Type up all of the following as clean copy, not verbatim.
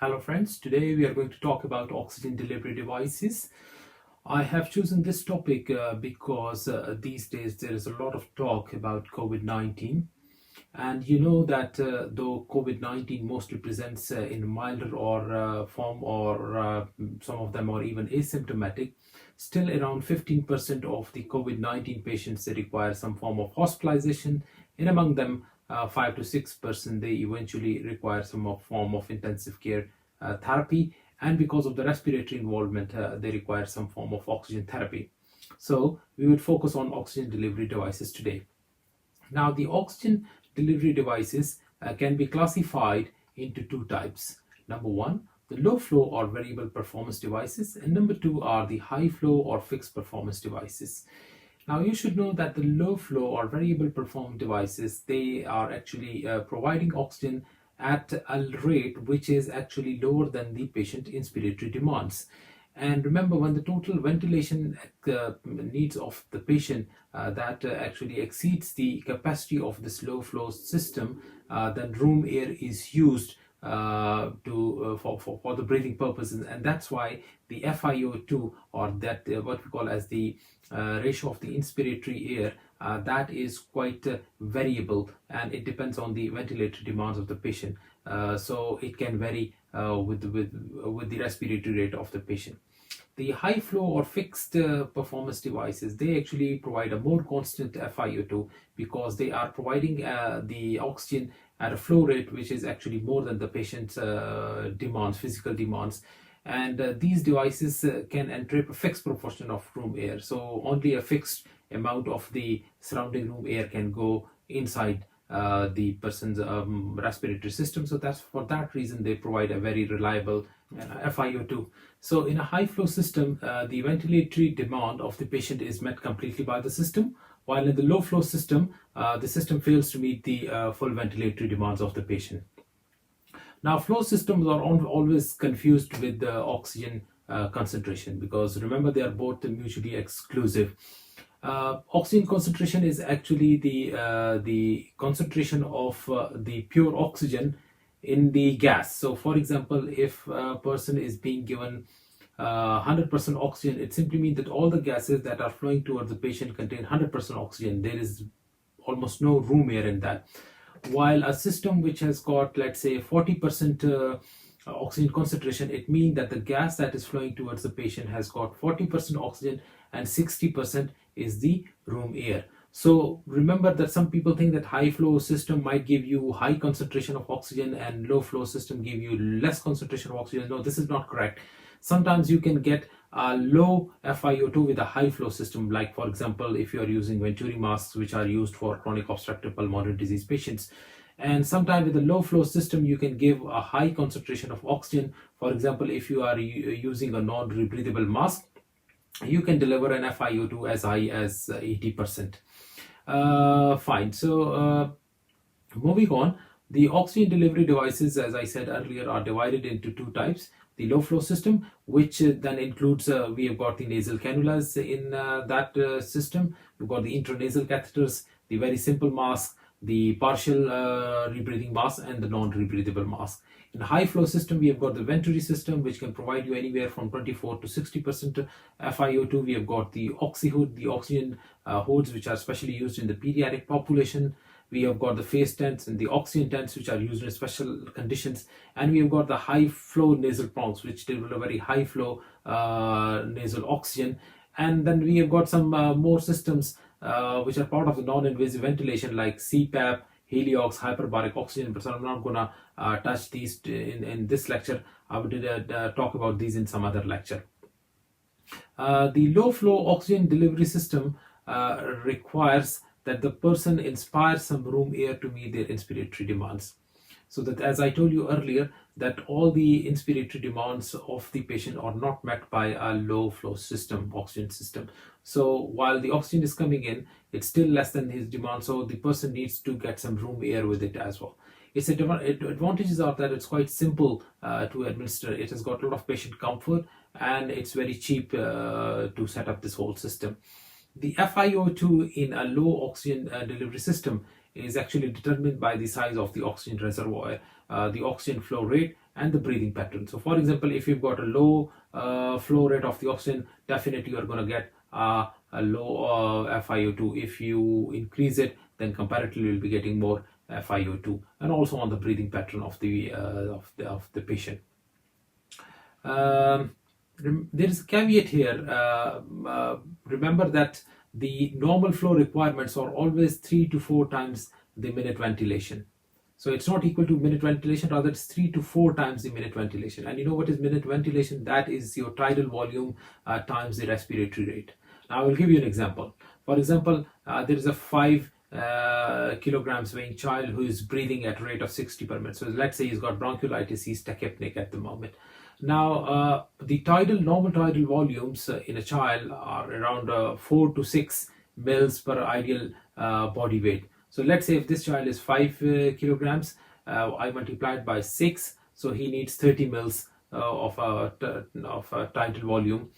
Hello friends, today we are going to talk about oxygen delivery devices. I have chosen this topic because these days there is a lot of talk about COVID-19, and you know that though COVID-19 mostly presents in milder or form, or some of them are even asymptomatic, still around 15% of the COVID-19 patients they require some form of hospitalization, and among them 5 to 6% they eventually require some form of intensive care therapy, and because of the respiratory involvement they require some form of oxygen therapy. So we would focus on oxygen delivery devices today. Now, the oxygen delivery devices can be classified into two types. Number one, the low flow or variable performance devices, and number two are the high flow or fixed performance devices. Now, you should know that the low flow or variable performance devices, they are actually providing oxygen at a rate which is actually lower than the patient inspiratory demands. And remember, when the total ventilation needs of the patient that actually exceeds the capacity of this low flow system, then room air is used for the breathing purposes, and that's why the FiO2, or that what we call as the ratio of the inspiratory air, that is quite variable, and it depends on the ventilatory demands of the patient. So it can vary with the respiratory rate of the patient. The high flow or fixed performance devices, they actually provide a more constant FiO2 because they are providing the oxygen at a flow rate which is actually more than the patient's demands, physical demands. And these devices can entrap a fixed proportion of room air. So only a fixed amount of the surrounding room air can go inside the person's respiratory system. So that's for that reason they provide a very reliable FiO2. So in a high flow system, the ventilatory demand of the patient is met completely by the system, while in the low flow system, the system fails to meet the full ventilatory demands of the patient. Now, flow systems are always confused with the oxygen concentration, because remember they are both mutually exclusive. Oxygen concentration is actually the concentration of the pure oxygen in the gas. So, for example, if a person is being given 100% oxygen, it simply means that all the gases that are flowing towards the patient contain 100% oxygen. There is almost no room air in that. While a system which has got, let's say, 40% oxygen concentration, it means that the gas that is flowing towards the patient has got 40% oxygen and 60% is the room air. So remember that some people think that high flow system might give you high concentration of oxygen and low flow system give you less concentration of oxygen. No, this is not correct. Sometimes you can get a low FiO2 with a high flow system, like for example if you are using Venturi masks which are used for chronic obstructive pulmonary disease patients. And sometimes with a low flow system you can give a high concentration of oxygen. For example, if you are using a non-rebreathable mask, you can deliver an FiO2 as high as 80%. Fine. So moving on, the oxygen delivery devices, as I said earlier, are divided into two types. The low flow system, which then includes, we have got the nasal cannulas in that system. We've got the intranasal catheters, the very simple mask, the partial rebreathing mask, and the non-rebreathable mask. In the high flow system, we have got the Venturi system, which can provide you anywhere from 24 to 60% FiO2. We have got the oxyhood, the oxygen hoods, which are specially used in the pediatric population. We have got the phase tents and the oxygen tents, which are used in special conditions. And we have got the high flow nasal prongs, which deliver very high flow nasal oxygen. And then we have got some more systems which are part of the non-invasive ventilation, like CPAP, Heliox, hyperbaric oxygen. But I'm not going to touch these in this lecture. I will talk about these in some other lecture. The low flow oxygen delivery system requires that the person inspires some room air to meet their inspiratory demands. So that, as I told you earlier, that all the inspiratory demands of the patient are not met by a low flow system, oxygen system. So while the oxygen is coming in, it's still less than his demand. So the person needs to get some room air with it as well. Its advantages are that it's quite simple to administer. It has got a lot of patient comfort, and it's very cheap to set up this whole system. The FiO2 in a low oxygen delivery system is actually determined by the size of the oxygen reservoir, the oxygen flow rate, and the breathing pattern. So for example, if you've got a low flow rate of the oxygen, definitely you're going to get a low FiO2. If you increase it, then comparatively you'll be getting more FiO2, and also on the breathing pattern of the patient. There is a caveat here. Remember that the normal flow requirements are always 3 to 4 times the minute ventilation. So it's not equal to minute ventilation, rather it's 3 to 4 times the minute ventilation. And you know what is minute ventilation? That is your tidal volume times the respiratory rate. Now I will give you an example. For example, there is a 5 kilograms weighing child who is breathing at a rate of 60 per minute. So let's say he's got bronchiolitis, he's tachypneic at the moment. Now, the normal tidal volumes in a child are around 4 to 6 mils per ideal body weight. So let's say if this child is 5 kilograms, I multiplied by 6, so he needs 30 mils of tidal volume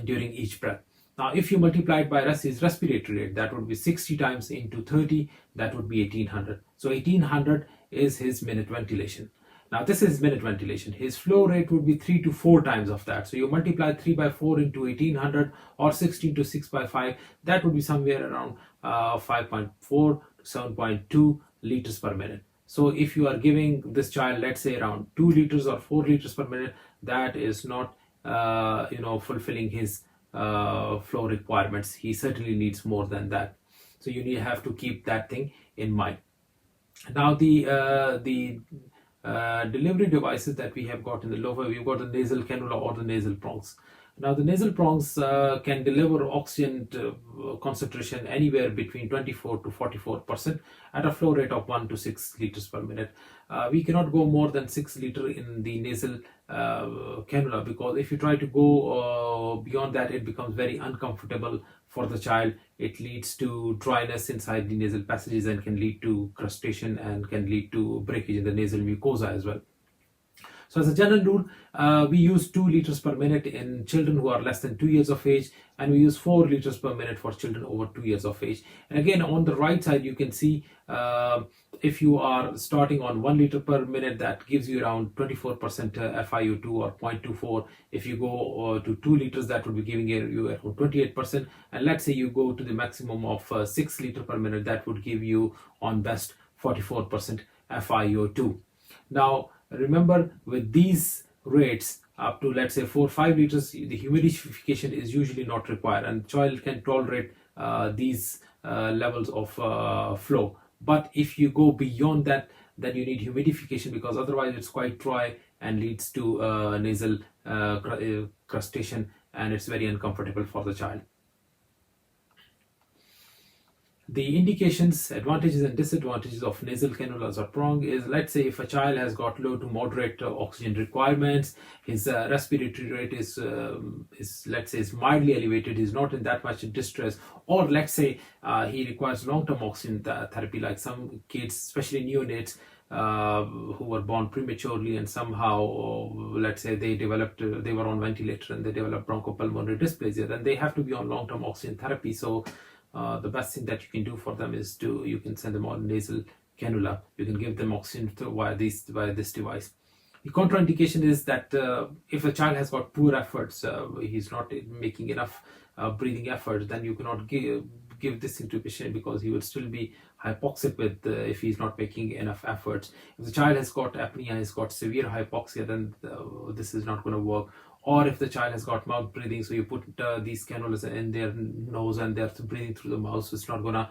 during each breath. Now, if you multiply it by his respiratory rate, that would be 60 times into 30, that would be 1800. So 1800 is his minute ventilation. Now, this is minute ventilation. His flow rate would be 3 to 4 times of that. So you multiply 3 by 4 into 1800 or 16 to 6 by 5, that would be somewhere around 5.4 to 7.2 liters per minute. So if you are giving this child, let's say around 2 liters or 4 liters per minute, that is not fulfilling his flow requirements. He certainly needs more than that. So you have to keep that thing in mind. Now the delivery devices that we have got in the lower, we've got the nasal cannula or the nasal prongs. Now the nasal prongs can deliver oxygen concentration anywhere between 24 to 44% at a flow rate of 1 to 6 liters per minute. We cannot go more than 6 liters in the nasal cannula, because if you try to go beyond that, it becomes very uncomfortable for the child. It leads to dryness inside the nasal passages and can lead to crustation and can lead to breakage in the nasal mucosa as well. So as a general rule, we use 2 liters per minute in children who are less than 2 years of age, and we use 4 liters per minute for children over 2 years of age. And again, on the right side, you can see if you are starting on 1 liter per minute, that gives you around 24% FiO2 or 0.24. If you go to 2 liters, that would be giving you around 28%. And let's say you go to the maximum of 6 liters per minute, that would give you on best 44% FiO2. Now, remember, with these rates up to, let's say, 4 or 5 liters, the humidification is usually not required, and child can tolerate these levels of flow. But if you go beyond that, then you need humidification, because otherwise it's quite dry and leads to nasal crustation, and it's very uncomfortable for the child. The indications, advantages and disadvantages of nasal cannulas or prong is, let's say if a child has got low to moderate oxygen requirements, his respiratory rate is let's say is mildly elevated, he's not in that much distress, or let's say he requires long-term oxygen therapy, like some kids, especially neonates, who were born prematurely and somehow, let's say they were on ventilator and they developed bronchopulmonary dysplasia, then they have to be on long-term oxygen therapy. So the best thing that you can do for them is you can send them on nasal cannula. You can give them oxygen via this device. The contraindication is that if a child has got poor efforts, he's not making enough breathing efforts, then you cannot give this intubation, because he will still be hypoxic if he's not making enough efforts. If the child has got apnea, has got severe hypoxia, then this is not going to work. Or if the child has got mouth breathing, so you put these cannulas in their nose and they're breathing through the mouth, so it's not gonna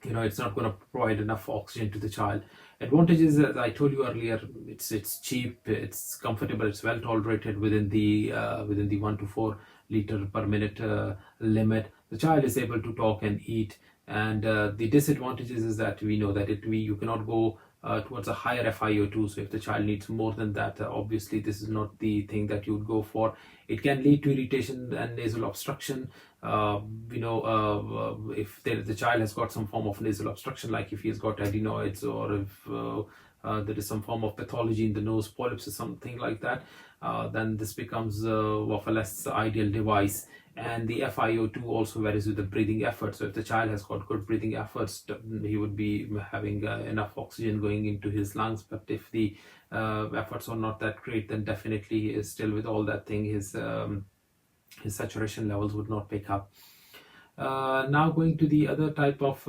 it's not going to provide enough oxygen to the child. Advantages, as I told you earlier, it's cheap, it's comfortable, it's well tolerated within the 1 to 4 liter per minute limit. The child is able to talk and eat. And the disadvantages is that we know that you cannot go towards a higher FiO2. So if the child needs more than that, obviously this is not the thing that you would go for. It can lead to irritation and nasal obstruction. If the child has got some form of nasal obstruction, like if he has got adenoids, or if there is some form of pathology in the nose, polyps or something like that, then this becomes of a less ideal device. And the FiO2 also varies with the breathing effort. So if the child has got good breathing efforts, he would be having enough oxygen going into his lungs. But if the efforts are not that great, then definitely he is still with all that thing, his saturation levels would not pick up. Now going to the other type of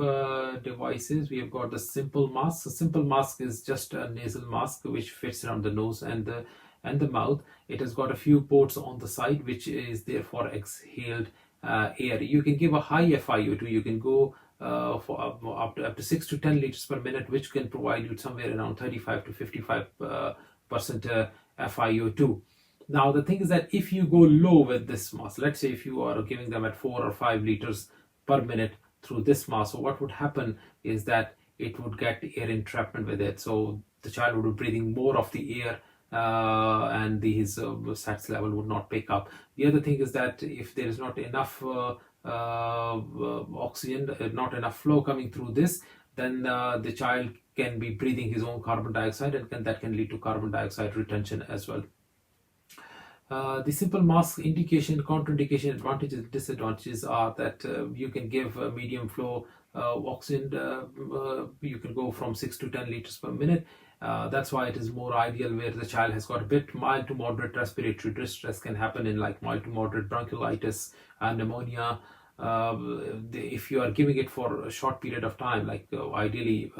devices, we have got the simple mask. A simple mask is just a nasal mask which fits around the nose and the mouth. It has got a few ports on the side which is there for exhaled air. You can give a high FiO2. You can go for up to 6 to 10 liters per minute, which can provide you somewhere around 35 to 55 percent FiO2. Now the thing is that if you go low with this mask, let's say if you are giving them at 4 or 5 liters per minute through this mask, so what would happen is that it would get air entrapment with it. So the child would be breathing more of the air, and his SATs level would not pick up. The other thing is that if there is not enough oxygen, not enough flow coming through this, then the child can be breathing his own carbon dioxide, and that can lead to carbon dioxide retention as well. The simple mask indication, contraindication, advantages, disadvantages are that you can give medium flow oxygen. You can go from 6 to 10 liters per minute. That's why it is more ideal where the child has got a bit mild to moderate respiratory distress can happen in like mild to moderate bronchiolitis and pneumonia. If you are giving it for a short period of time, like ideally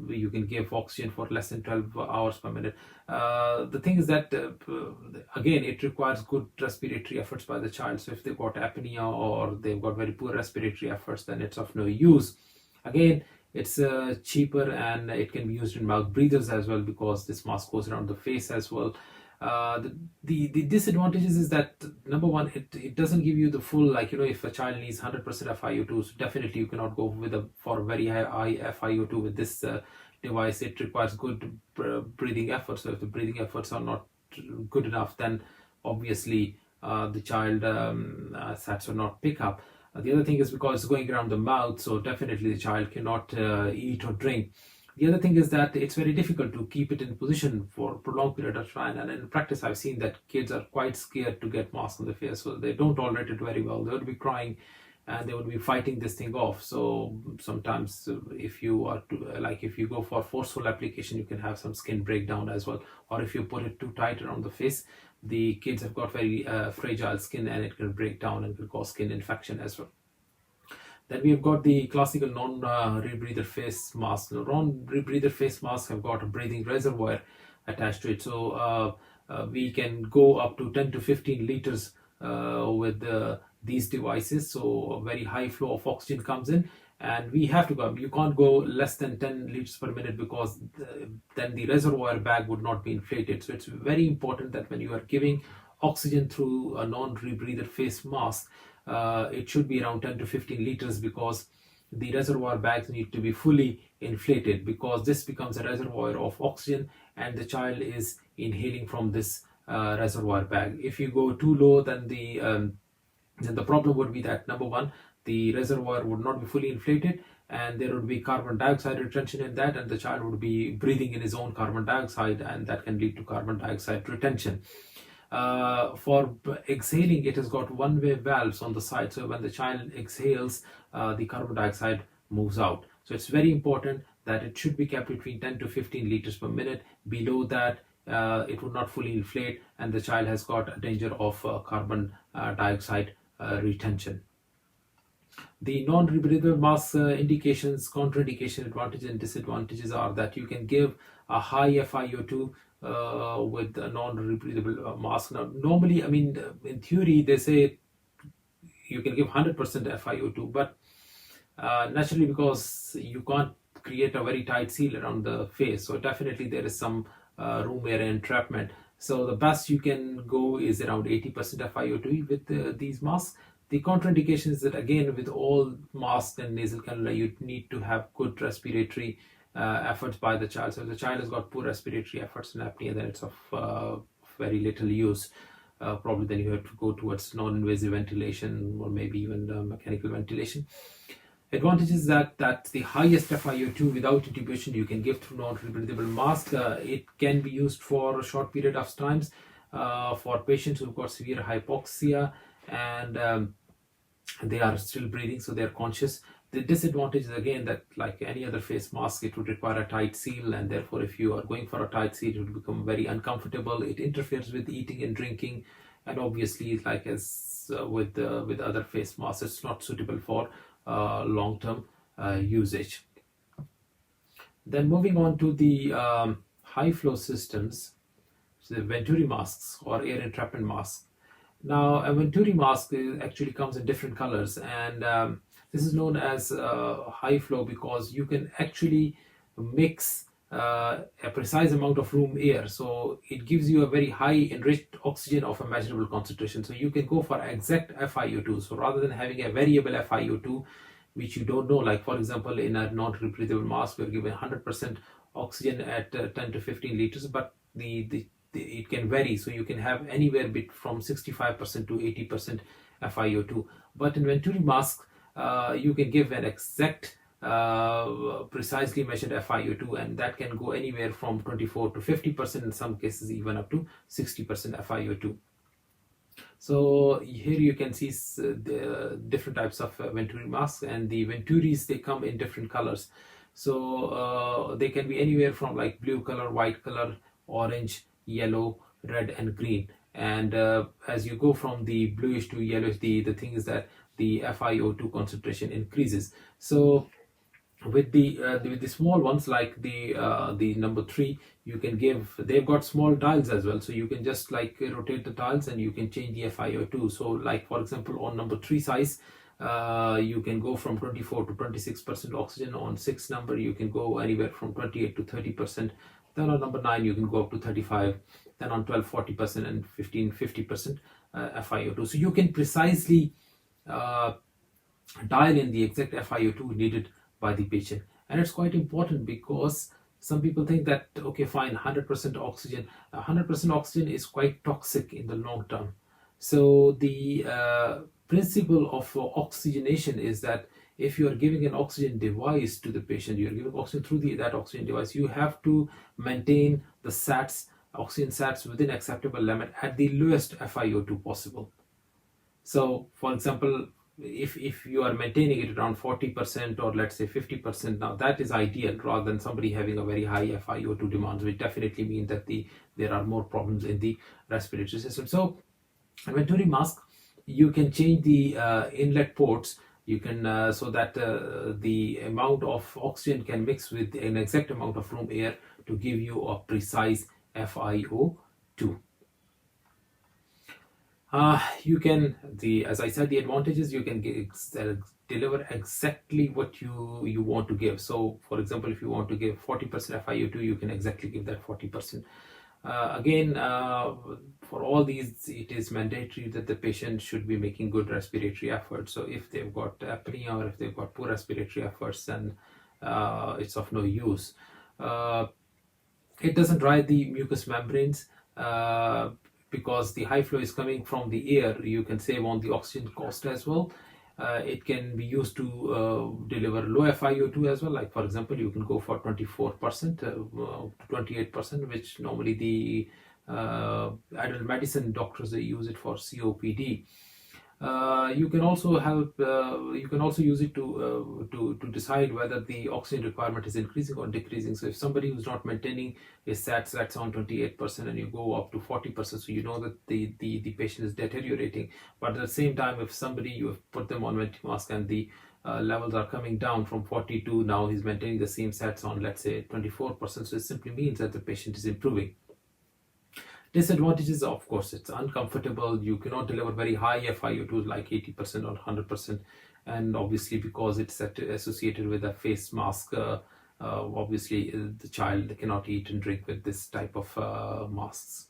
you can give oxygen for less than 12 hours per minute. The thing is that again it requires good respiratory efforts by the child. So if they've got apnea or they've got very poor respiratory efforts, then it's of no use. Again, it's cheaper and it can be used in mouth breathers as well, because this mask goes around the face as well. The disadvantages is that number one, it doesn't give you the full, like, if a child needs 100% FiO2, so definitely you cannot go with for a very high FiO2 with this device. It requires good breathing efforts. So if the breathing efforts are not good enough, then obviously the child SATs will not pick up. The other thing is because it's going around the mouth, so definitely the child cannot eat or drink. The other thing is that it's very difficult to keep it in position for a prolonged period of time. And in practice, I've seen that kids are quite scared to get masks on the face, so they don't tolerate it very well. They would be crying and they would be fighting this thing off. So sometimes if you are if you go for forceful application, you can have some skin breakdown as well. Or if you put it too tight around the face, the kids have got very fragile skin and it can break down and can cause skin infection as well. Then we have got the classical non-rebreather face mask. The non-rebreather face masks have got a breathing reservoir attached to it. So we can go up to 10 to 15 liters with these devices. So a very high flow of oxygen comes in, and we have to go. You can't go less than 10 liters per minute, because then the reservoir bag would not be inflated. So it's very important that when you are giving oxygen through a non-rebreather face mask, it should be around 10 to 15 liters, because the reservoir bags need to be fully inflated, because this becomes a reservoir of oxygen and the child is inhaling from this reservoir bag. If you go too low, then the problem would be that number one, the reservoir would not be fully inflated and there would be carbon dioxide retention in that, and the child would be breathing in his own carbon dioxide, and that can lead to carbon dioxide retention. For exhaling, it has got one-way valves on the side, so when the child exhales, the carbon dioxide moves out. So it's very important that it should be kept between 10 to 15 liters per minute. Below that, it would not fully inflate and the child has got a danger of carbon dioxide retention. The non-rebreather mask indications, contraindication, advantages and disadvantages are that you can give a high FiO2 with a non-rebreathable mask. Now, normally, in theory, they say you can give 100% FiO2, but naturally, because you can't create a very tight seal around the face, so definitely there is some room air entrapment. So the best you can go is around 80% FiO2 with these masks. The contraindication is that, again, with all masks and nasal cannula, you need to have good respiratory efforts by the child. So if the child has got poor respiratory efforts and apnea, then it's of very little use. Probably then you have to go towards non-invasive ventilation or maybe even mechanical ventilation. Advantage is that the highest FiO2 without intubation you can give through non-rebreathable mask. It can be used for a short period of times for patients who've got severe hypoxia and they are still breathing, so they are conscious. The disadvantage is again that, like any other face mask, it would require a tight seal, and therefore if you are going for a tight seal, it would become very uncomfortable. It interferes with eating and drinking, and obviously, like as with other face masks, it's not suitable for long-term usage. Then moving on to the high flow systems, so the Venturi masks or air entrapment masks. Now, a Venturi mask actually comes in different colors, and this is known as high flow because you can actually mix a precise amount of room air. So it gives you a very high enriched oxygen of a measurable concentration. So you can go for exact FiO2. So rather than having a variable FiO2, which you don't know, like for example, in a non-rebreathable mask, we're given 100% oxygen at 10 to 15 liters, but it can vary. So you can have anywhere from 65% to 80% FiO2. But in Venturi mask, you can give an exact precisely measured FiO2, and that can go anywhere from 24 to 50%, in some cases even up to 60% FiO2. So here you can see the different types of Venturi masks, and the Venturis, they come in different colors. So they can be anywhere from like blue color, white color, orange, yellow, red, and green. And as you go from the bluish to yellowish, the thing is that the FiO2 concentration increases. So with the small ones, like the number 3, you can give, they've got small dials as well, so you can just like rotate the dials and you can change the FiO2. So like for example, on number 3 size, you can go from 24 to 26% oxygen. On 6 number, you can go anywhere from 28 to 30%. Then on number 9, you can go up to 35. Then on 12, 40%, and 15, 50% FiO2. So you can precisely dial in the exact FiO2 needed by the patient. And it's quite important because some people think that, okay, fine, 100% oxygen. 100% oxygen is quite toxic in the long term. So the principle of oxygenation is that if you are giving an oxygen device to the patient, you are giving oxygen through that oxygen device, you have to maintain the SATs, oxygen SATs, within acceptable limit at the lowest FiO2 possible. So for example, if you are maintaining it around 40% or let's say 50%, now that is ideal, rather than somebody having a very high FiO2 demands, which definitely means that there are more problems in the respiratory system. So a Venturi mask, you can change the inlet ports. You can so that the amount of oxygen can mix with an exact amount of room air to give you a precise FiO2. You can, as I said, the advantages, you can deliver exactly what you want to give. So for example, if you want to give 40% FiO2, you can exactly give that 40%. Again, for all these, it is mandatory that the patient should be making good respiratory efforts. So if they've got apnea or if they've got poor respiratory efforts, then it's of no use. It doesn't dry the mucous membranes. Because the high flow is coming from the air, you can save on the oxygen cost as well. It can be used to deliver low FiO2 as well. Like for example, you can go for 24% to 28%, which normally the adult medicine doctors, they use it for COPD. You can also help. You can also use it to decide whether the oxygen requirement is increasing or decreasing. So if somebody who's not maintaining his SATs on 28% and you go up to 40%, so you know that the patient is deteriorating. But at the same time, if somebody, you have put them on venti mask and the levels are coming down from 40 to now he's maintaining the same SATs on, let's say, 24%, so it simply means that the patient is improving. Disadvantages, of course, it's uncomfortable. You cannot deliver very high FiO2 like 80% or 100%, and obviously because it's associated with a face mask, obviously the child cannot eat and drink with this type of masks.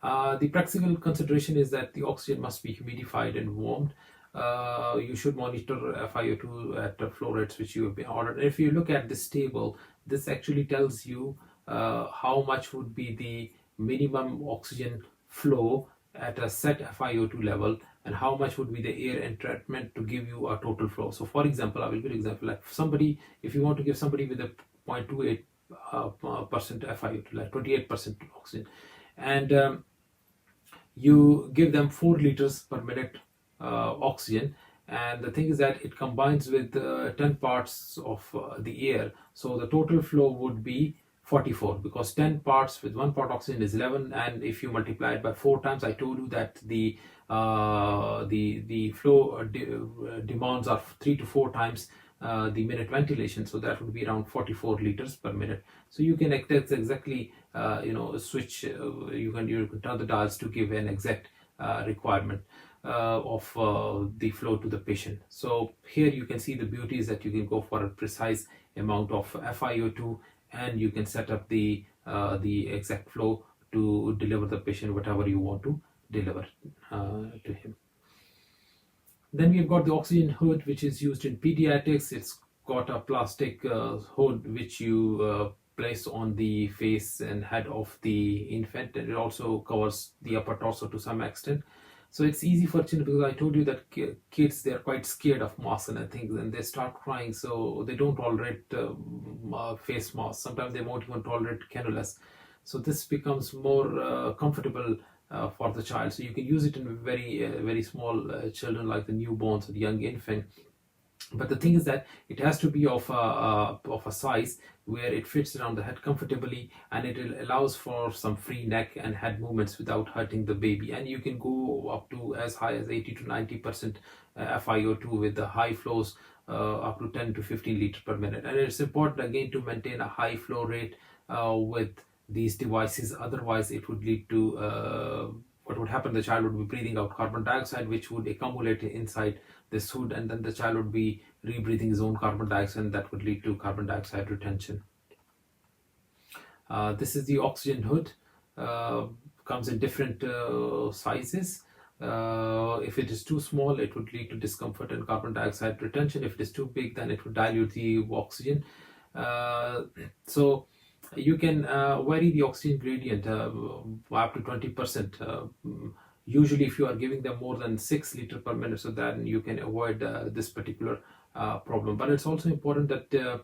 The practical consideration is that the oxygen must be humidified and warmed. You should monitor FiO2 at flow rates which you have been ordered. If you look at this table, this actually tells you how much would be the minimum oxygen flow at a set FiO2 level, and how much would be the air entrapment to give you a total flow. So for example, I will give an example, like somebody, if you want to give somebody with a 0.28 percent FiO2, like 28% oxygen, and you give them 4 liters per minute oxygen, and the thing is that it combines with 10 parts of the air, so the total flow would be 44, because 10 parts with 1 part oxygen is 11, and if you multiply it by 4 times, I told you that the flow demands are 3 to 4 times the minute ventilation, so that would be around 44 liters per minute. So you can exactly switch, you can turn the dials to give an exact requirement of the flow to the patient. So here you can see the beauty is that you can go for a precise amount of FiO2, and you can set up the exact flow to deliver the patient whatever you want to deliver to him. Then we've got the oxygen hood, which is used in pediatrics. It's got a plastic hood which you place on the face and head of the infant, and it also covers the upper torso to some extent. So it's easy for children, because I told you that kids, they're quite scared of masks and things, and they start crying, so they don't tolerate face masks. Sometimes they won't even tolerate cannulas. So this becomes more comfortable for the child. So you can use it in very small children, like the newborns or the young infant. But the thing is that it has to be of a size where it fits around the head comfortably, and it allows for some free neck and head movements without hurting the baby. And you can go up to as high as 80 to 90% FiO2 with the high flows up to 10 to 15 liters per minute. And it's important again to maintain a high flow rate with these devices. Otherwise it would lead to what would happen, the child would be breathing out carbon dioxide, which would accumulate inside this hood, and then the child would be rebreathing his own carbon dioxide, and that would lead to carbon dioxide retention. This is the oxygen hood. Comes in different sizes. If it is too small, it would lead to discomfort and carbon dioxide retention. If it is too big, then it would dilute the oxygen. So you can vary the oxygen gradient up to 20%. Usually if you are giving them more than 6 liters per minute, so then you can avoid this particular problem. But it's also important that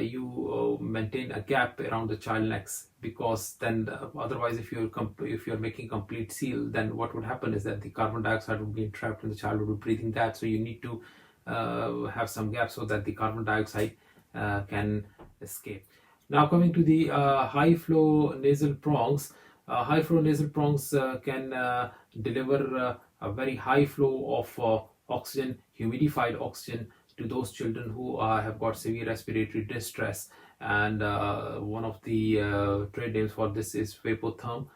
you maintain a gap around the child necks, because then otherwise if you're making complete seal, then what would happen is that the carbon dioxide would be trapped and the child would be breathing that. So you need to have some gap so that the carbon dioxide can escape. Now coming to the high flow nasal prongs. High flow nasal prongs can deliver a very high flow of oxygen, humidified oxygen, to those children who have got severe respiratory distress. And one of the trade names for this is vapotherm,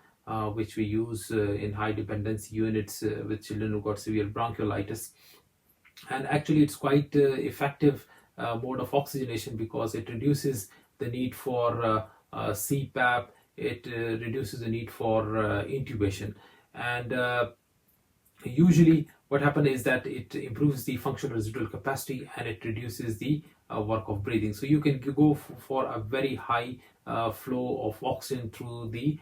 which we use in high dependency units with children who got severe bronchiolitis. And actually it's quite effective mode of oxygenation, because it reduces the need for CPAP, it reduces the need for intubation. And usually what happens is that it improves the functional residual capacity, and it reduces the work of breathing. So you can go for a very high flow of oxygen through the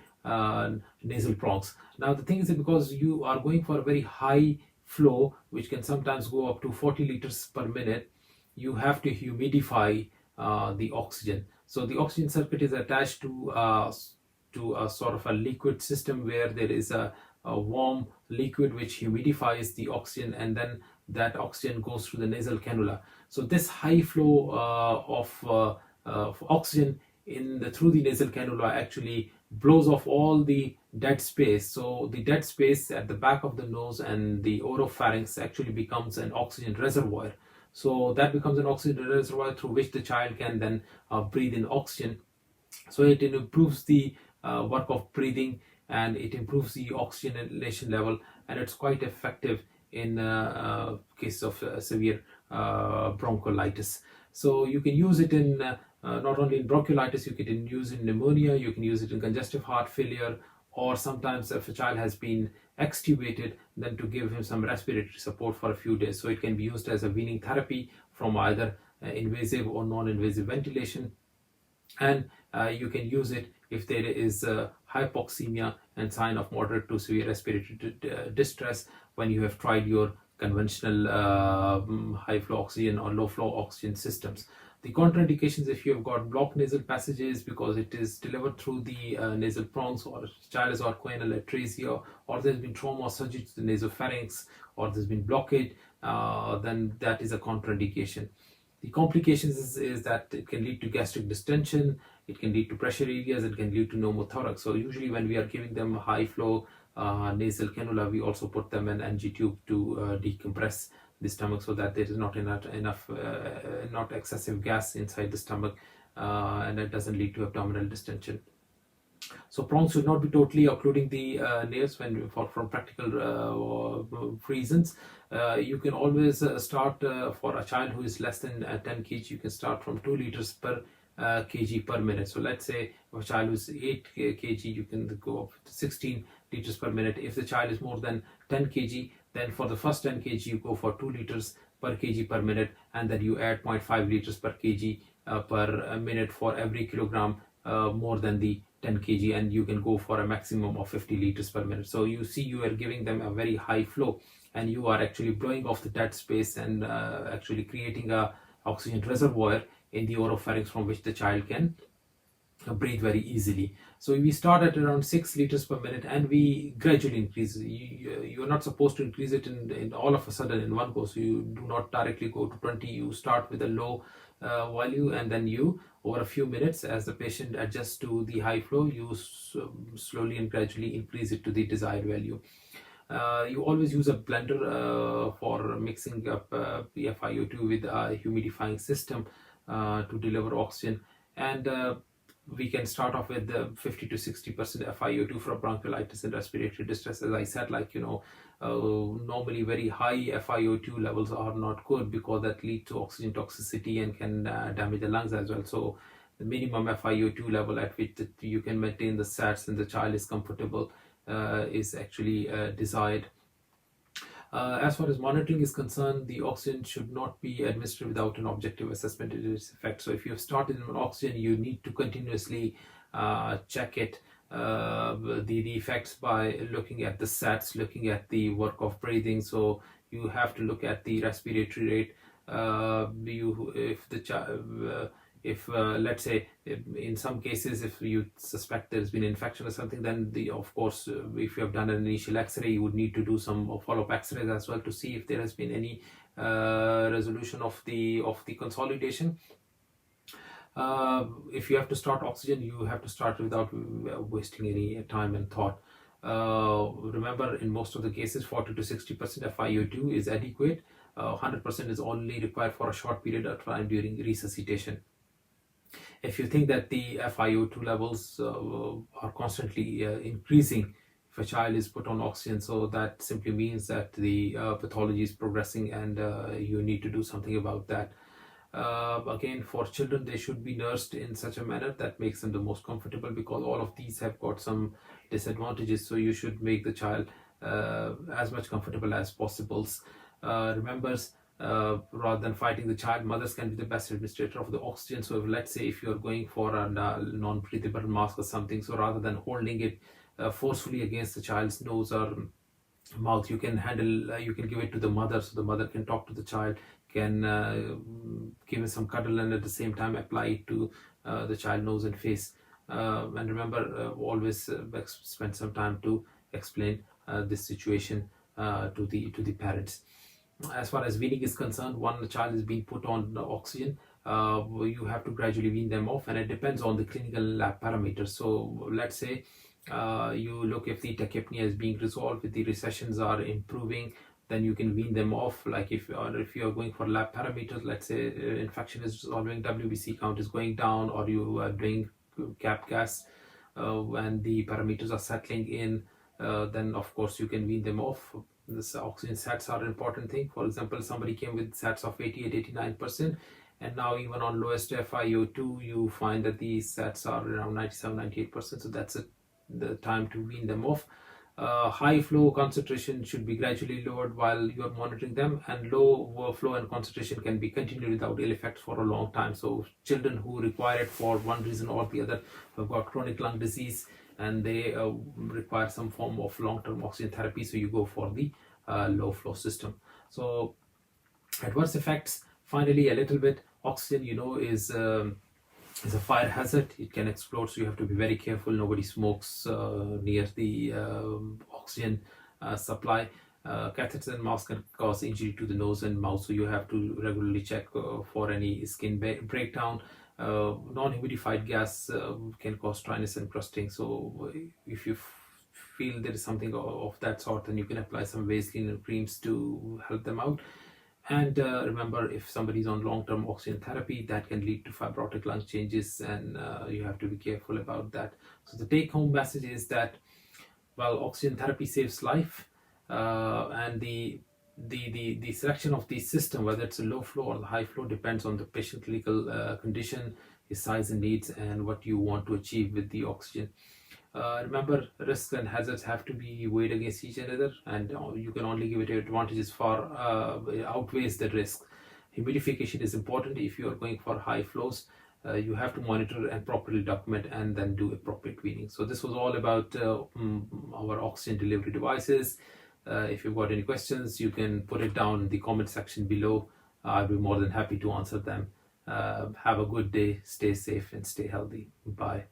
nasal prongs. Now the thing is that because you are going for a very high flow, which can sometimes go up to 40 liters per minute, you have to humidify the oxygen. So the oxygen circuit is attached to a sort of a liquid system, where there is a warm liquid which humidifies the oxygen, and then that oxygen goes through the nasal cannula. So this high flow of oxygen through the nasal cannula actually blows off all the dead space. So the dead space at the back of the nose and the oropharynx actually becomes an oxygen reservoir. So that becomes an oxygen reservoir through which the child can then breathe in oxygen. So it improves the work of breathing, and it improves the oxygenation level, and it's quite effective in cases of severe bronchiolitis. So you can use it in not only in bronchiolitis, you can use it in pneumonia, you can use it in congestive heart failure, or sometimes if a child has been extubated, then to give him some respiratory support for a few days. So it can be used as a weaning therapy from either invasive or non-invasive ventilation. And You can use it if there is hypoxemia and sign of moderate to severe respiratory distress when you have tried your conventional high flow oxygen or low flow oxygen systems. The contraindications, if you have got blocked nasal passages because it is delivered through the nasal prongs, or child has got choanal atresia, or there's been trauma or surgery to the nasopharynx, or there's been blockage, then that is a contraindication. The complications is that it can lead to gastric distension, it can lead to pressure areas, it can lead to pneumothorax. So usually when we are giving them high flow nasal cannula, we also put them an NG tube to decompress the stomach so that there is not enough not excessive gas inside the stomach, and it doesn't lead to abdominal distension. So prongs should not be totally occluding the nares when from practical reasons. You can always start for a child who is less than 10 kg. You can start from 2 liters per kg per minute. So let's say if a child is 8 kg, you can go up to 16 liters per minute. If the child is more than 10 kg, then for the first 10 kg you go for 2 liters per kg per minute, and then you add 0.5 liters per kg per minute for every kilogram more than the 10 kg, and you can go for a maximum of 50 liters per minute. So you see, you are giving them a very high flow, and you are actually blowing off the dead space and actually creating a oxygen reservoir in the oropharynx from which the child can breathe very easily. So we start at around 6 liters per minute, and we gradually increase. You're not supposed to increase it in all of a sudden in one go. So you do not directly go to 20. You start with a low value, and then you, over a few minutes, as the patient adjusts to the high flow, you slowly and gradually increase it to the desired value. You always use a blender for mixing up FiO2 with a humidifying system to deliver oxygen, and we can start off with 50 to 60% FiO2 for bronchiolitis and respiratory distress. As I said, normally very high FiO2 levels are not good because that leads to oxygen toxicity and can damage the lungs as well. So the minimum FiO2 level at which you can maintain the SATs and the child is comfortable is actually desired. As far as monitoring is concerned, the oxygen should not be administered without an objective assessment of its effect. So if you have started on oxygen, you need to continuously check it, the effects, by looking at the SATs, looking at the work of breathing. So you have to look at the respiratory rate. If let's say in some cases, if you suspect there's been infection or something, then of course if you have done an initial x-ray, you would need to do some follow-up x-rays as well to see if there has been any resolution of the consolidation. If you have to start oxygen, you have to start without wasting any time and thought. Remember, in most of the cases, 40 to 60% FiO2 is adequate. 100% is only required for a short period of time during resuscitation. If you think that the FiO2 levels are constantly increasing if a child is put on oxygen, so that simply means that the pathology is progressing, and you need to do something about that. Again, for children, they should be nursed in such a manner that makes them the most comfortable, because all of these have got some disadvantages. So you should make the child as much comfortable as possible. Remember, rather than fighting the child, mothers can be the best administrator of the oxygen. So let's say if you're going for a non-breathable mask or something, so rather than holding it forcefully against the child's nose or mouth, you can give it to the mother, so the mother can talk to the child, can give it some cuddle, and at the same time apply it to the child nose and face. And remember, always spend some time to explain this situation to the parents. As far as weaning is concerned, when the child is being put on oxygen, you have to gradually wean them off, and it depends on the clinical lab parameters. So let's say you look if the tachypnea is being resolved, if the recessions are improving, then you can wean them off. Like if you are going for lab parameters, let's say infection is resolving, WBC count is going down, or you are doing cap gas when the parameters are settling in, then of course you can wean them off. This oxygen SATs are an important thing. For example, somebody came with SATs of 88-89%, and now even on lowest FiO2 you find that these SATs are around 97-98%. So that's the time to wean them off. High flow concentration should be gradually lowered while you're monitoring them, and low flow and concentration can be continued without ill effects for a long time. So children who require it for one reason or the other, have got chronic lung disease, and they require some form of long-term oxygen therapy, so you go for the low flow system. So adverse effects, finally, a little bit. Oxygen, is a fire hazard. It can explode, so you have to be very careful. Nobody smokes near the oxygen supply. Catheters and masks can cause injury to the nose and mouth, so you have to regularly check for any skin breakdown. Non-humidified gas can cause dryness and crusting, so if you feel there is something of that sort, then you can apply some Vaseline and creams to help them out. And remember, if somebody is on long-term oxygen therapy, that can lead to fibrotic lung changes, and you have to be careful about that. So the take-home message is that, well, oxygen therapy saves life, and the selection of the system, whether it's a low flow or the high flow, depends on the patient clinical condition, his size and needs, and what you want to achieve with the oxygen. Remember, risks and hazards have to be weighed against each other, and you can only give it advantages far outweighs the risk. Humidification is important if you are going for high flows. You have to monitor and properly document and then do appropriate weaning. So this was all about our oxygen delivery devices. If you've got any questions, you can put it down in the comment section below. I'll be more than happy to answer them. Have a good day, stay safe and stay healthy. Bye.